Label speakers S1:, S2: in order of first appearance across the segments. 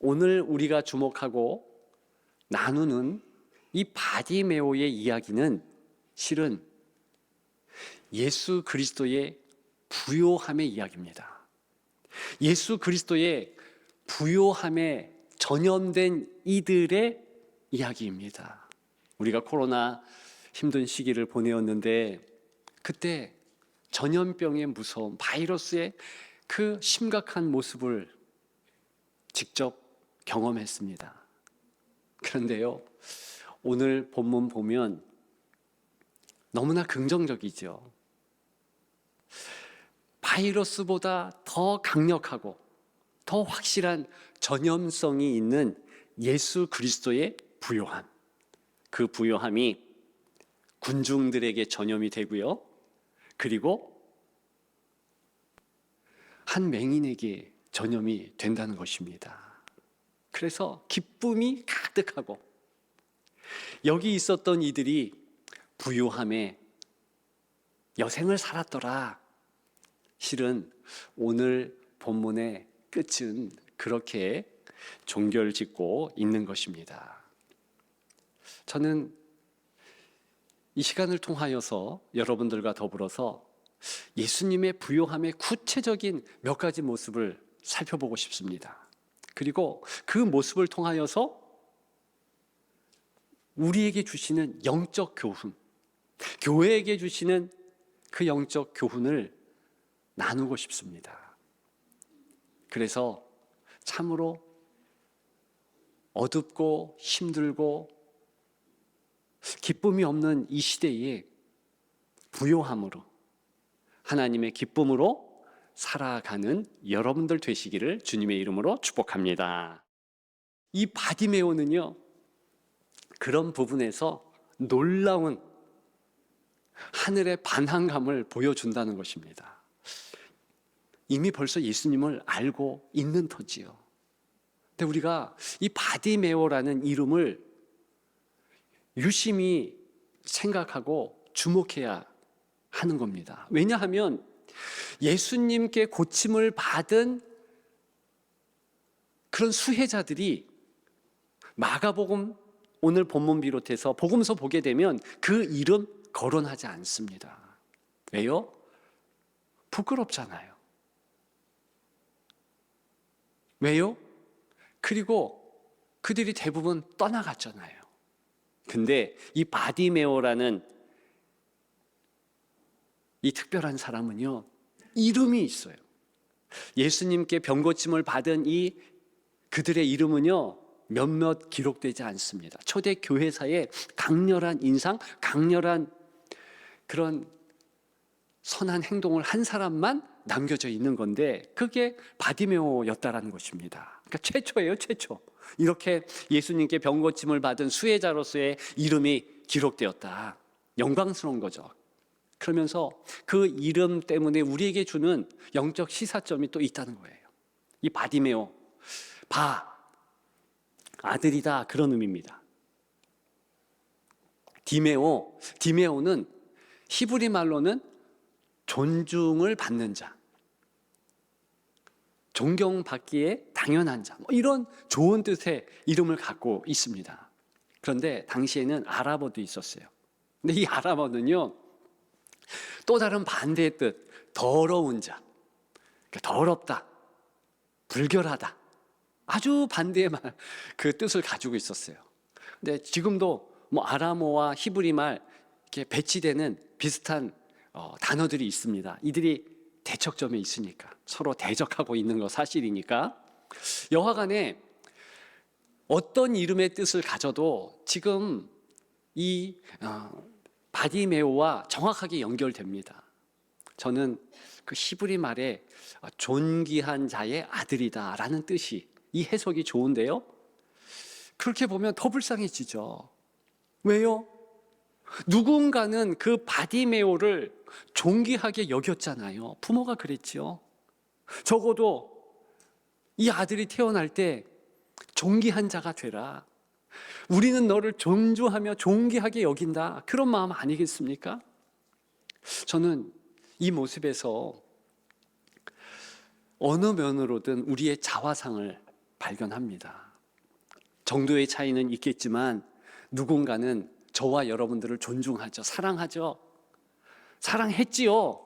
S1: 오늘 우리가 주목하고 나누는 이 바디메오의 이야기는 실은 예수 그리스도의 부요함의 이야기입니다. 예수 그리스도의 부요함에 전염된 이들의 이야기입니다. 우리가 코로나 힘든 시기를 보내었는데 그때 전염병의 무서움, 바이러스의 그 심각한 모습을 직접 경험했습니다. 그런데요, 오늘 본문 보면 너무나 긍정적이죠. 바이러스보다 더 강력하고 더 확실한 전염성이 있는 예수 그리스도의 부요함, 그 부요함이 군중들에게 전염이 되고요, 그리고 한 맹인에게 전염이 된다는 것입니다. 그래서 기쁨이 가득하고 여기 있었던 이들이 부요함에 여생을 살았더라. 실은 오늘 본문의 끝은 그렇게 종결짓고 있는 것입니다. 저는 이 시간을 통하여서 여러분들과 더불어서 예수님의 부요함의 구체적인 몇 가지 모습을 살펴보고 싶습니다. 그리고 그 모습을 통하여서 우리에게 주시는 영적 교훈, 교회에게 주시는 그 영적 교훈을 나누고 싶습니다. 그래서 참으로 어둡고 힘들고 기쁨이 없는 이 시대에 부요함으로, 하나님의 기쁨으로 살아가는 여러분들 되시기를 주님의 이름으로 축복합니다. 이 바디메오는요, 그런 부분에서 놀라운 하늘의 반항감을 보여준다는 것입니다. 이미 벌써 예수님을 알고 있는 터지요. 근데 우리가 이 바디메오라는 이름을 유심히 생각하고 주목해야 하는 겁니다. 왜냐하면 예수님께 고침을 받은 그런 수혜자들이 마가복음 오늘 본문 비롯해서 복음서 보게 되면 그 이름 거론하지 않습니다. 왜요? 부끄럽잖아요. 왜요? 그리고 그들이 대부분 떠나갔잖아요. 근데 이 바디메오라는 이 특별한 사람은요, 이름이 있어요. 예수님께 병고침을 받은 이 그들의 이름은요, 몇몇 기록되지 않습니다. 초대 교회사에 강렬한 인상, 강렬한 그런 선한 행동을 한 사람만 남겨져 있는 건데 그게 바디메오였다라는 것입니다. 그러니까 최초예요, 최초. 이렇게 예수님께 병고침을 받은 수혜자로서의 이름이 기록되었다. 영광스러운 거죠. 그러면서 그 이름 때문에 우리에게 주는 영적 시사점이 또 있다는 거예요. 이 바디메오, 아들이다, 그런 의미입니다. 디메오는 히브리 말로는 존중을 받는 자, 존경받기에 당연한 자, 이런 좋은 뜻의 이름을 갖고 있습니다. 그런데 당시에는 아랍어도 있었어요. 근데 이 아랍어는요, 또 다른 반대의 뜻, 더러운 자, 더럽다, 불결하다, 아주 반대의 그 뜻을 가지고 있었어요. 근데 지금도 아람어와 히브리 말 이렇게 배치되는 비슷한 단어들이 있습니다. 이들이 대척점에 있으니까 서로 대적하고 있는 거 사실이니까 여하간에 어떤 이름의 뜻을 가져도 지금 이 바디메오와 정확하게 연결됩니다. 저는 그 히브리 말에 존귀한 자의 아들이다라는 뜻이, 이 해석이 좋은데요, 그렇게 보면 더 불쌍해지죠. 왜요? 누군가는 그 바디메오를 존귀하게 여겼잖아요. 부모가 그랬죠. 적어도 이 아들이 태어날 때 존귀한 자가 되라, 우리는 너를 존중하며 존귀하게 여긴다, 그런 마음 아니겠습니까? 저는 이 모습에서 어느 면으로든 우리의 자화상을 발견합니다. 정도의 차이는 있겠지만 누군가는 저와 여러분들을 존중하죠. 사랑하죠. 사랑했지요.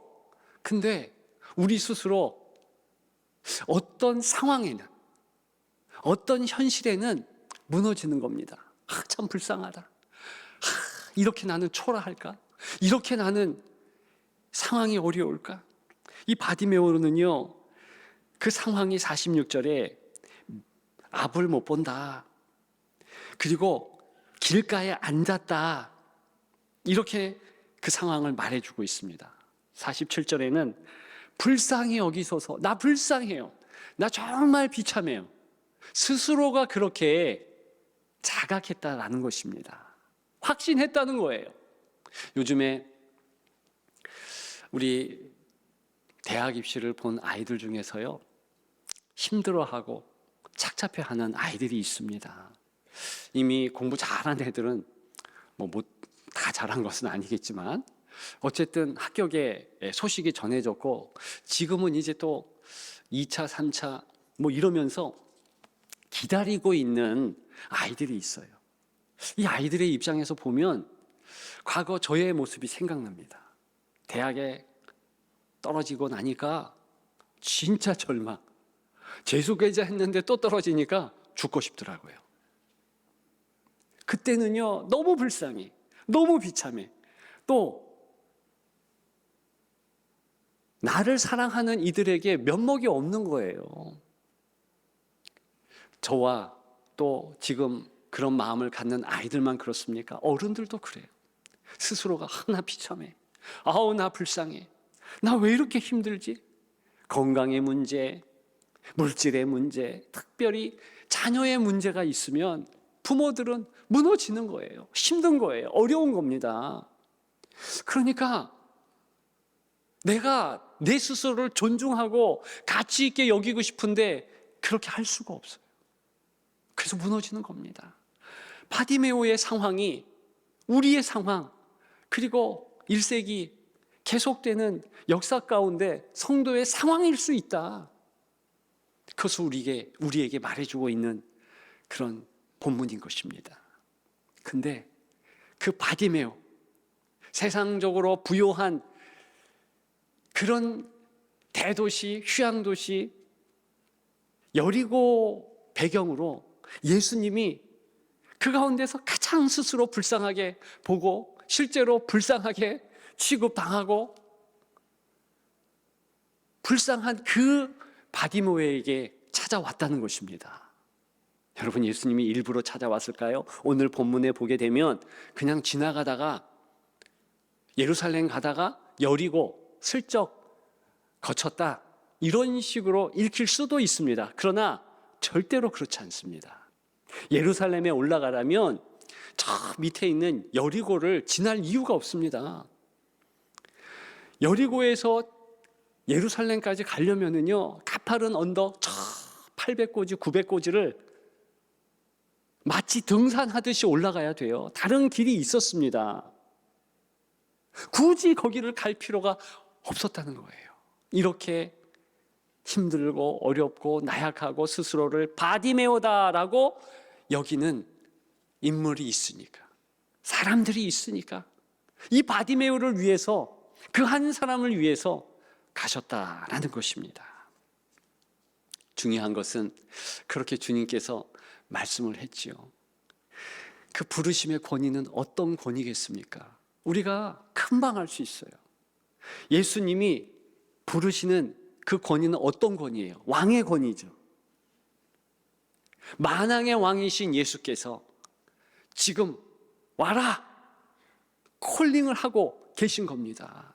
S1: 근데 우리 스스로 어떤 상황에는, 어떤 현실에는 무너지는 겁니다. 참 불쌍하다. 이렇게 나는 초라할까? 이렇게 나는 상황이 어려울까? 이 바디메오는요, 그 상황이 46절에 앞을 못 본다. 그리고 길가에 앉았다. 이렇게 그 상황을 말해주고 있습니다. 47절에는 불쌍히 여기소서. 나 불쌍해요. 나 정말 비참해요. 스스로가 그렇게 자각했다라는 것입니다. 확신했다는 거예요. 요즘에 우리 대학 입시를 본 아이들 중에서요, 힘들어하고 착잡해하는 아이들이 있습니다. 이미 공부 잘하는 애들은 다 잘한 것은 아니겠지만 어쨌든 합격의 소식이 전해졌고 지금은 이제 또 2차, 3차 이러면서 기다리고 있는 아이들이 있어요. 이 아이들의 입장에서 보면 과거 저의 모습이 생각납니다. 대학에 떨어지고 나니까 진짜 절망. 재수계자 했는데 또 떨어지니까 죽고 싶더라고요. 그때는요, 너무 불쌍해. 너무 비참해. 또 나를 사랑하는 이들에게 면목이 없는 거예요. 저와 또 지금 그런 마음을 갖는 아이들만 그렇습니까? 어른들도 그래요. 스스로가 나 비참해. 아우 나 불쌍해. 나 왜 이렇게 힘들지? 건강의 문제, 물질의 문제, 특별히 자녀의 문제가 있으면 부모들은 무너지는 거예요. 힘든 거예요. 어려운 겁니다. 그러니까 내가 내 스스로를 존중하고 가치 있게 여기고 싶은데 그렇게 할 수가 없어요. 그래서 무너지는 겁니다. 바디메오의 상황이 우리의 상황, 그리고 1세기 계속되는 역사 가운데 성도의 상황일 수 있다. 그것을 우리에게 말해주고 있는 그런 본문인 것입니다. 근데 그 바디메오, 세상적으로 부요한 그런 대도시, 휴양도시 여리고 배경으로 예수님이 그 가운데서 가장 스스로 불쌍하게 보고 실제로 불쌍하게 취급당하고 불쌍한 그 바디메오에게 찾아왔다는 것입니다. 여러분, 예수님이 일부러 찾아왔을까요? 오늘 본문에 보게 되면 그냥 지나가다가 예루살렘 가다가 여리고 슬쩍 거쳤다, 이런 식으로 읽힐 수도 있습니다. 그러나 절대로 그렇지 않습니다. 예루살렘에 올라가려면 저 밑에 있는 여리고를 지날 이유가 없습니다. 여리고에서 예루살렘까지 가려면은요, 가파른 언덕 저 800고지, 900고지를 마치 등산하듯이 올라가야 돼요. 다른 길이 있었습니다. 굳이 거기를 갈 필요가 없었다는 거예요. 이렇게 힘들고 어렵고 나약하고 스스로를 바디메오다라고 여기는 인물이 있으니까, 사람들이 있으니까 이 바디메오를 위해서, 그 한 사람을 위해서 가셨다라는 것입니다. 중요한 것은 그렇게 주님께서 말씀을 했지요. 그 부르심의 권위는 어떤 권위겠습니까? 우리가 금방 알 수 있어요. 예수님이 부르시는 그 권위는 어떤 권위예요? 왕의 권위죠. 만왕의 왕이신 예수께서 지금 와라! 콜링을 하고 계신 겁니다.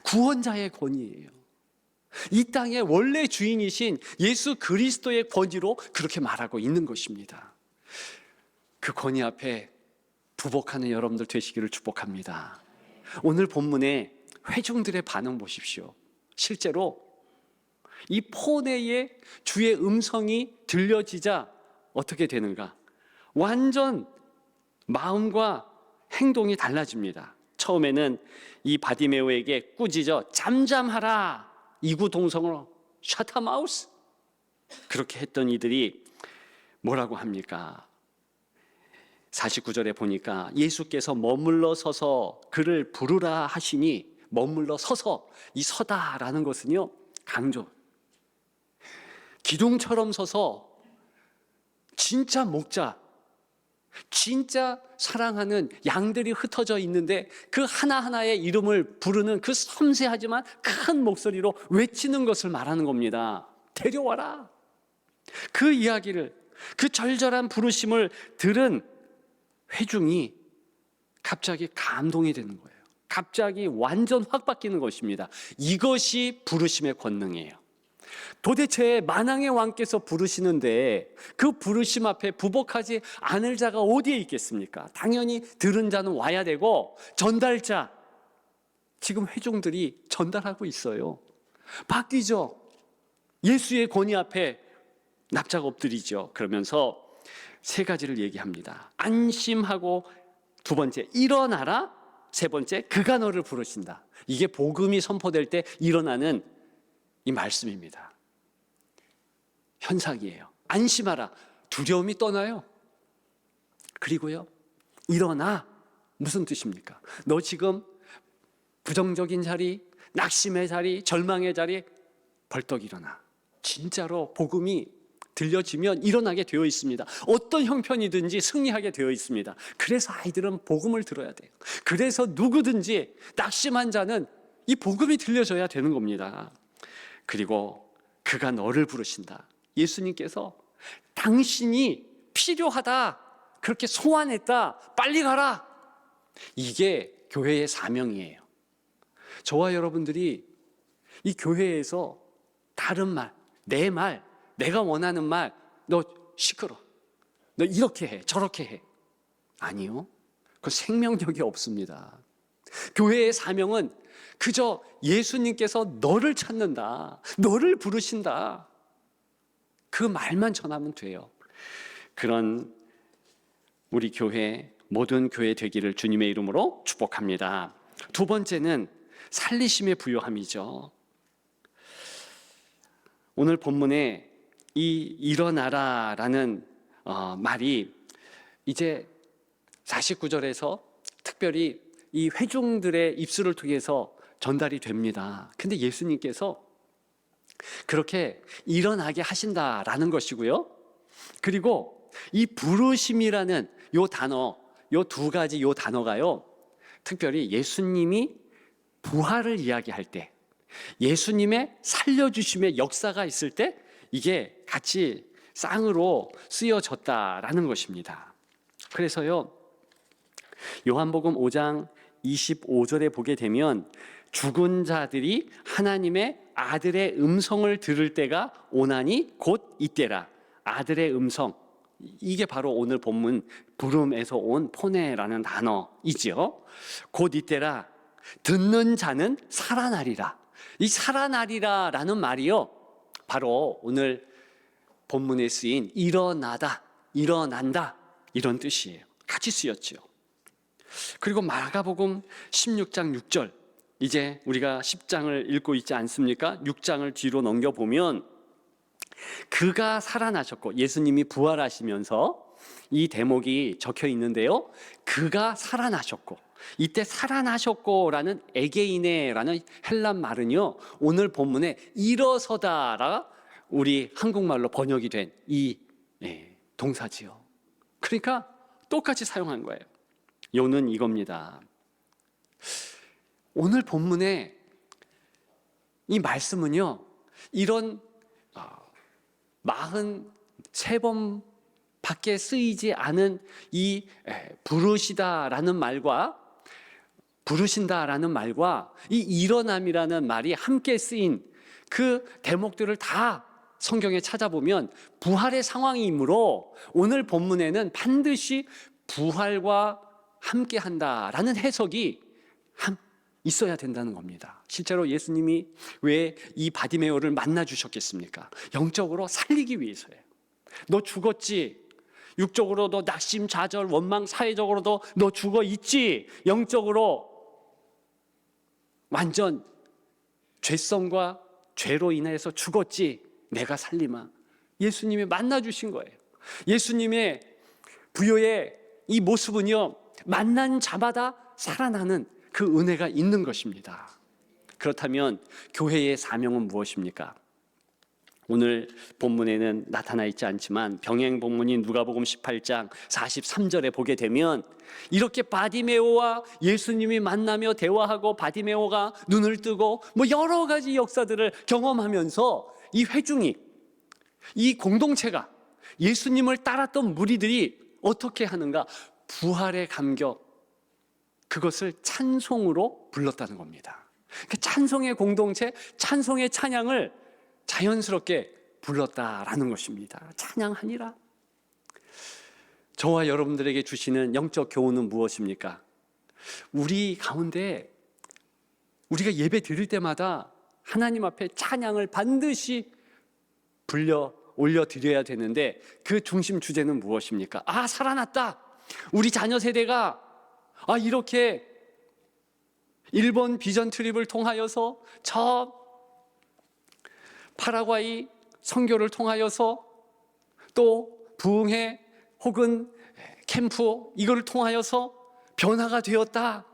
S1: 구원자의 권위예요. 이 땅의 원래 주인이신 예수 그리스도의 권위로 그렇게 말하고 있는 것입니다. 그 권위 앞에 부복하는 여러분들 되시기를 축복합니다. 오늘 본문에 회중들의 반응 보십시오. 실제로 이 포내에 주의 음성이 들려지자 어떻게 되는가? 완전 마음과 행동이 달라집니다. 처음에는 이 바디메오에게 꾸짖어 잠잠하라, 이구동성으로 샤타마우스, 그렇게 했던 이들이 뭐라고 합니까? 49절에 보니까 예수께서 머물러 서서 그를 부르라 하시니, 머물러 서서, 이 서다라는 것은요, 강조, 기둥처럼 서서 진짜 목자, 진짜 사랑하는 양들이 흩어져 있는데 그 하나하나의 이름을 부르는 그 섬세하지만 큰 목소리로 외치는 것을 말하는 겁니다. 데려와라. 그 이야기를, 그 절절한 부르심을 들은 회중이 갑자기 감동이 되는 거예요. 갑자기 완전 확 바뀌는 것입니다. 이것이 부르심의 권능이에요. 도대체 만왕의 왕께서 부르시는데 그 부르심 앞에 부복하지 않을 자가 어디에 있겠습니까? 당연히 들은 자는 와야 되고, 전달자, 지금 회중들이 전달하고 있어요. 바뀌죠. 예수의 권위 앞에 납작 엎드리죠. 그러면서 세 가지를 얘기합니다. 안심하고, 두 번째 일어나라, 세 번째 그가 너를 부르신다. 이게 복음이 선포될 때 일어나는 이 말씀입니다. 현상이에요. 안심하라, 두려움이 떠나요. 그리고요, 일어나, 무슨 뜻입니까? 너 지금 부정적인 자리, 낙심의 자리, 절망의 자리, 벌떡 일어나. 진짜로 복음이 들려지면 일어나게 되어 있습니다. 어떤 형편이든지 승리하게 되어 있습니다. 그래서 아이들은 복음을 들어야 돼요. 그래서 누구든지 낙심한 자는 이 복음이 들려져야 되는 겁니다. 그리고 그가 너를 부르신다. 예수님께서 당신이 필요하다, 그렇게 소환했다, 빨리 가라. 이게 교회의 사명이에요. 저와 여러분들이 이 교회에서 다른 말, 내 말, 내가 원하는 말, 너 시끄러, 너 이렇게 해, 저렇게 해, 아니요, 그 생명력이 없습니다. 교회의 사명은 그저 예수님께서 너를 찾는다, 너를 부르신다, 그 말만 전하면 돼요. 그런 우리 교회, 모든 교회 되기를 주님의 이름으로 축복합니다. 두 번째는 살리심의 부요함이죠. 오늘 본문에 이 일어나라라는 말이 이제 49절에서 특별히 이 회중들의 입술을 통해서 전달이 됩니다. 근데 예수님께서 그렇게 일어나게 하신다라는 것이고요. 그리고 이 부르심이라는 요 단어, 요 두 가지 요 단어가요, 특별히 예수님이 부활을 이야기할 때, 예수님의 살려주심의 역사가 있을 때 이게 같이 쌍으로 쓰여졌다라는 것입니다. 그래서요, 요한복음 5장 25절에 보게 되면 죽은 자들이 하나님의 아들의 음성을 들을 때가 오나니 곧 이때라. 아들의 음성, 이게 바로 오늘 본문 부름에서 온 포네라는 단어이지요. 곧 이때라. 듣는 자는 살아나리라. 이 살아나리라라는 말이요, 바로 오늘 본문에 쓰인 일어나다, 일어난다, 이런 뜻이에요. 같이 쓰였죠. 그리고 마가복음 16장 6절, 이제 우리가 10장을 읽고 있지 않습니까? 6장을 뒤로 넘겨보면 그가 살아나셨고, 예수님이 부활하시면서 이 대목이 적혀 있는데요, 그가 살아나셨고, 이때 살아나셨고라는 에게이네라는 헬란 말은요, 오늘 본문에 일어서다라 우리 한국말로 번역이 된 이 동사지요. 그러니까 똑같이 사용한 거예요. 요는 이겁니다. 오늘 본문에 이 말씀은요, 이런 43번 밖에 쓰이지 않은 이 부르시다라는 말과 부르신다라는 말과 이 일어남이라는 말이 함께 쓰인 그 대목들을 다 성경에 찾아보면 부활의 상황이므로 오늘 본문에는 반드시 부활과 함께 한다라는 해석이 있어야 된다는 겁니다. 실제로 예수님이 왜 이 바디메오를 만나 주셨겠습니까? 영적으로 살리기 위해서예요. 너 죽었지? 육적으로 너 낙심, 좌절, 원망, 사회적으로도 너 죽어 있지? 영적으로 완전 죄성과 죄로 인해서 죽었지? 내가 살리마. 예수님이 만나 주신 거예요. 예수님의 부요의 이 모습은요, 만난 자마다 살아나는 그 은혜가 있는 것입니다. 그렇다면 교회의 사명은 무엇입니까? 오늘 본문에는 나타나 있지 않지만 병행 본문인 누가복음 18장 43절에 보게 되면 이렇게 바디메오와 예수님이 만나며 대화하고 바디메오가 눈을 뜨고 뭐 여러 가지 역사들을 경험하면서 이 회중이, 이 공동체가, 예수님을 따랐던 무리들이 어떻게 하는가? 부활의 감격, 그것을 찬송으로 불렀다는 겁니다. 그 찬송의 공동체, 찬송의 찬양을 자연스럽게 불렀다라는 것입니다. 찬양하니라. 저와 여러분들에게 주시는 영적 교훈은 무엇입니까? 우리 가운데 우리가 예배 드릴 때마다 하나님 앞에 찬양을 반드시 올려드려야 되는데 그 중심 주제는 무엇입니까? 살아났다. 우리 자녀 세대가 이렇게 일본 비전 트립을 통하여서 저 파라과이 선교를 통하여서 또 부흥회 혹은 캠프 이거를 통하여서 변화가 되었다.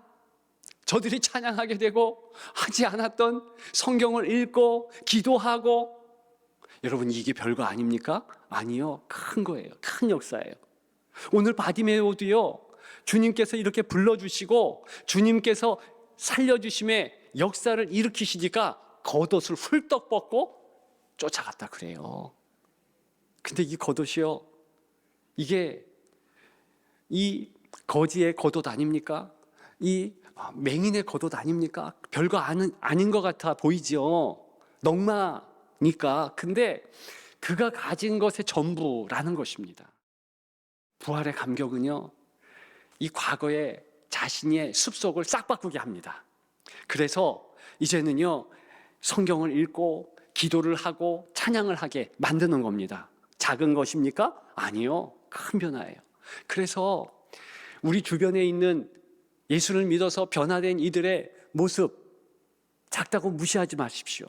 S1: 저들이 찬양하게 되고 하지 않았던 성경을 읽고 기도하고. 여러분, 이게 별거 아닙니까? 아니요, 큰 거예요. 큰 역사예요. 오늘 바디메오도요, 주님께서 이렇게 불러주시고 주님께서 살려주심에 역사를 일으키시니까 겉옷을 훌떡 벗고 쫓아갔다 그래요. 근데 이 겉옷이요, 이게 이 거지의 겉옷 아닙니까? 이 맹인의 겉옷 아닙니까? 별거 아닌 것 같아 보이죠. 넉마니까. 근데 그가 가진 것의 전부라는 것입니다. 부활의 감격은요, 이 과거의 자신의 습속을 싹 바꾸게 합니다. 그래서 이제는요, 성경을 읽고 기도를 하고 찬양을 하게 만드는 겁니다. 작은 것입니까? 아니요, 큰 변화예요. 그래서 우리 주변에 있는 예수를 믿어서 변화된 이들의 모습 작다고 무시하지 마십시오.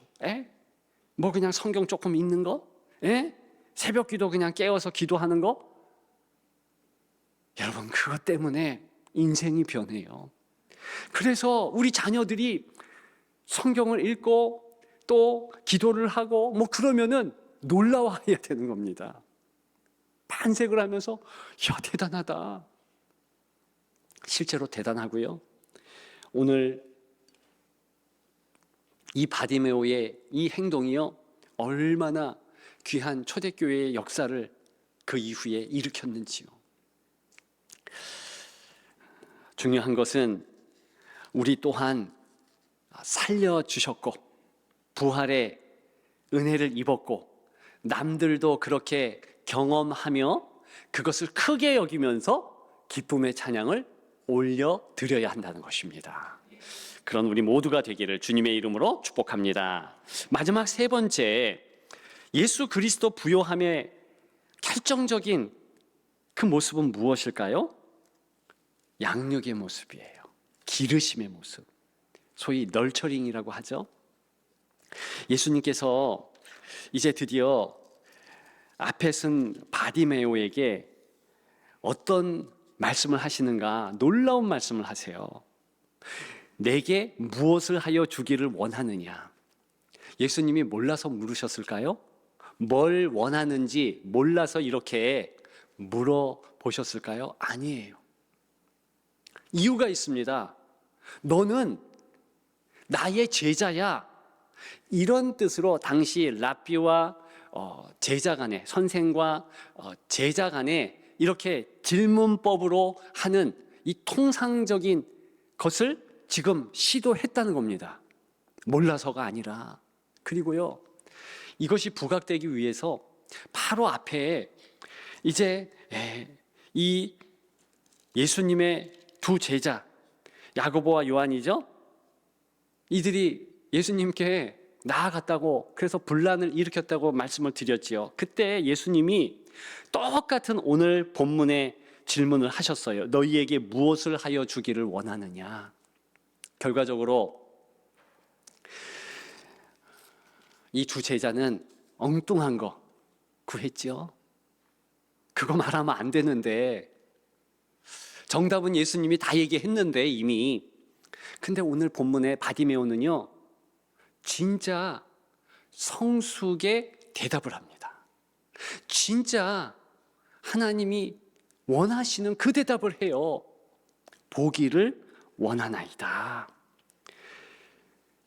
S1: 뭐 그냥 성경 조금 읽는 거? 새벽 기도 그냥 깨워서 기도하는 거? 여러분, 그것 때문에 인생이 변해요. 그래서 우리 자녀들이 성경을 읽고 또 기도를 하고 뭐 그러면은 놀라워해야 되는 겁니다. 반색을 하면서 대단하다. 실제로 대단하고요. 오늘 이 바디메오의 이 행동이요, 얼마나 귀한 초대교회의 역사를 그 이후에 일으켰는지요. 중요한 것은 우리 또한 살려주셨고 부활의 은혜를 입었고 남들도 그렇게 경험하며 그것을 크게 여기면서 기쁨의 찬양을 올려드려야 한다는 것입니다. 그런 우리 모두가 되기를 주님의 이름으로 축복합니다. 마지막 세 번째, 예수 그리스도 부요함의 결정적인 그 모습은 무엇일까요? 양육의 모습이에요. 기르심의 모습, 소위 널처링이라고 하죠. 예수님께서 이제 드디어 앞에 쓴 바디메오에게 어떤 말씀을 하시는가? 놀라운 말씀을 하세요. 내게 무엇을 하여 주기를 원하느냐? 예수님이 몰라서 물으셨을까요? 뭘 원하는지 몰라서 이렇게 물어보셨을까요? 아니에요. 이유가 있습니다. 너는 나의 제자야. 이런 뜻으로 당시 랍비와 제자 간에, 선생과 제자 간에 이렇게 질문법으로 하는 이 통상적인 것을 지금 시도했다는 겁니다. 몰라서가 아니라. 그리고요, 이것이 부각되기 위해서 바로 앞에 이제 이 예수님의 두 제자 야고보와 요한이죠. 이들이 예수님께 나아갔다고, 그래서 분란을 일으켰다고 말씀을 드렸지요. 그때 예수님이 똑같은 오늘 본문의 질문을 하셨어요. 너희에게 무엇을 하여 주기를 원하느냐? 결과적으로 이 두 제자는 엉뚱한 거, 구했죠? 그거 말하면 안 되는데, 정답은 예수님이 다 얘기했는데 이미. 근데 오늘 본문의 바디메오는요, 진짜 성숙의 대답을 합니다. 진짜 하나님이 원하시는 그 대답을 해요. 보기를 원하나이다.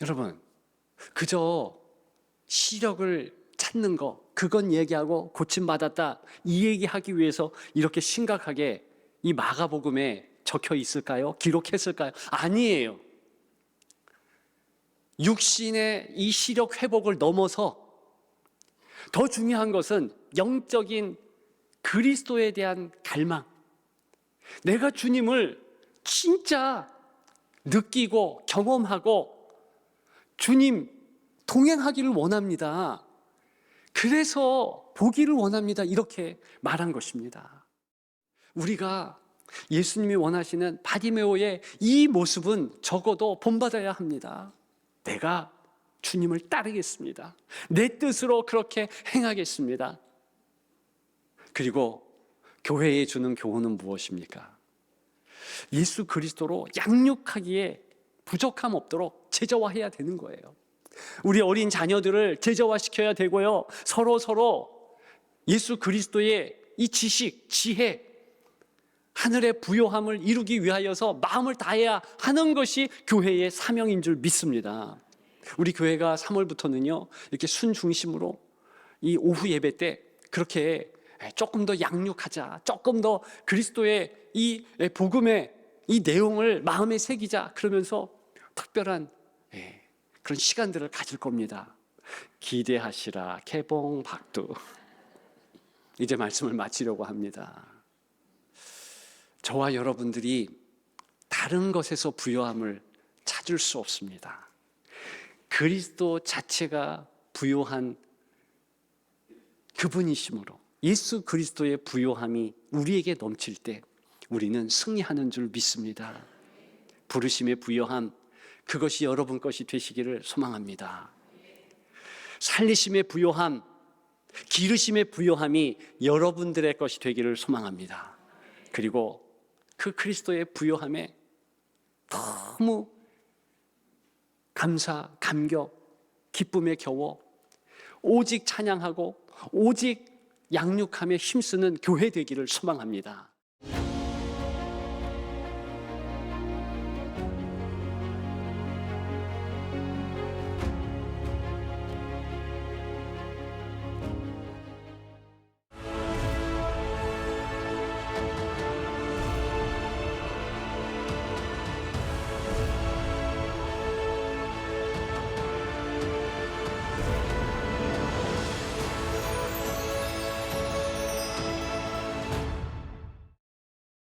S1: 여러분, 그저 시력을 찾는 거, 그건 얘기하고 고침받았다, 이 얘기하기 위해서 이렇게 심각하게 이 마가복음에 적혀 있을까요? 기록했을까요? 아니에요. 육신의 이 시력 회복을 넘어서 더 중요한 것은 영적인 그리스도에 대한 갈망. 내가 주님을 진짜 느끼고 경험하고 주님 동행하기를 원합니다. 그래서 보기를 원합니다. 이렇게 말한 것입니다. 우리가 예수님이 원하시는 바디메오의 이 모습은 적어도 본받아야 합니다. 내가 주님을 따르겠습니다. 내 뜻으로 그렇게 행하겠습니다. 그리고 교회에 주는 교훈은 무엇입니까? 예수 그리스도로 양육하기에 부족함 없도록 제자화해야 되는 거예요. 우리 어린 자녀들을 제자화시켜야 되고요. 서로 예수 그리스도의 이 지식, 지혜, 하늘의 부요함을 이루기 위하여서 마음을 다해야 하는 것이 교회의 사명인 줄 믿습니다. 우리 교회가 3월부터는요, 이렇게 순 중심으로 이 오후 예배 때 그렇게 조금 더 양육하자, 조금 더 그리스도의 이 복음의 이 내용을 마음에 새기자, 그러면서 특별한 그런 시간들을 가질 겁니다. 기대하시라 개봉 박두. 이제 말씀을 마치려고 합니다. 저와 여러분들이 다른 것에서 부요함을 찾을 수 없습니다. 그리스도 자체가 부요한 그분이시므로 예수 그리스도의 부요함이 우리에게 넘칠 때 우리는 승리하는 줄 믿습니다. 부르심의 부요함, 그것이 여러분 것이 되시기를 소망합니다. 살리심의 부요함, 기르심의 부요함이 여러분들의 것이 되기를 소망합니다. 그리고 그 그리스도의 부요함에 너무 감사, 감격, 기쁨에 겨워 오직 찬양하고 오직 양육함에 힘쓰는 교회 되기를 소망합니다.